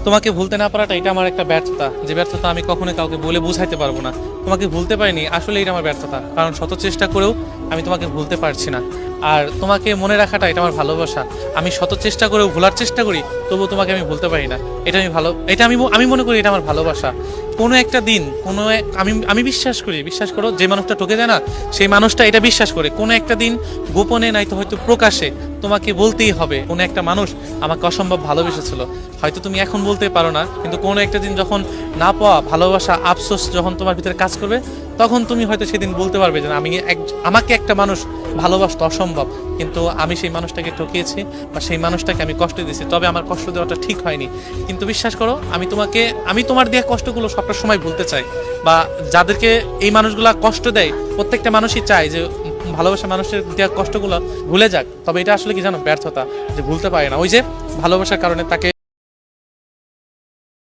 তোমাকে ভুলতে না পারাটা এটা আমার একটা ব্যর্থতা, যে ব্যর্থতা আমি কখনো কাউকে বলে বোঝাইতে পারবো না। তোমাকে ভুলতে পারিনি আসলে এটা আমার ব্যর্থতা, কারণ শত চেষ্টা করেও আমি তোমাকে ভুলতে পারছি না। আর তোমাকে মনে রাখাটা এটা আমার ভালোবাসা। আমি শত চেষ্টা করেও ভোলার চেষ্টা করি, তবুও তোমাকে আমি ভুলতে পারি না। এটা আমি ভালো, এটা আমি মনে করি এটা আমার ভালোবাসা। কোনো একটা দিন আমি আমি বিশ্বাস করো, যে মানুষটা ঠকে যায় না সেই মানুষটা এটা বিশ্বাস করে কোনো একটা দিন গোপনে নয়তো হয়তো প্রকাশে তোমাকে বলতেই হবে কোনো একটা মানুষ আমাকে অসম্ভব ভালোবেসেছিল। হয়তো তুমি এখন বলতে পারো না, কিন্তু কোনো একটা দিন যখন না পাওয়া ভালোবাসা আফসোস যখন তোমার ভিতরে কাজ করবে, তখন তুমি হয়তো সেদিন বলতে পারবে যে না, আমাকে একটা মানুষ ভালোবাসতে অসম্ভব, কিন্তু আমি সেই মানুষটাকে ঠকিয়েছি বা সেই মানুষটাকে আমি কষ্ট দিয়েছি। তবে আমার কষ্ট দেওয়াটা ঠিক হয়নি, কিন্তু বিশ্বাস করো আমি তোমার দেওয়া কষ্টগুলো সবটা সময় ভুলতে চাই। বা যাদেরকে এই মানুষগুলা কষ্ট দেয়, প্রত্যেকটা মানুষই চায় যে ভালোবাসা মানুষের দেওয়া কষ্টগুলো ভুলে যাক। তবে এটা আসলে কি জানো, ব্যর্থতা, যে ভুলতে পারে না। ওই যে ভালোবাসার কারণে তাকে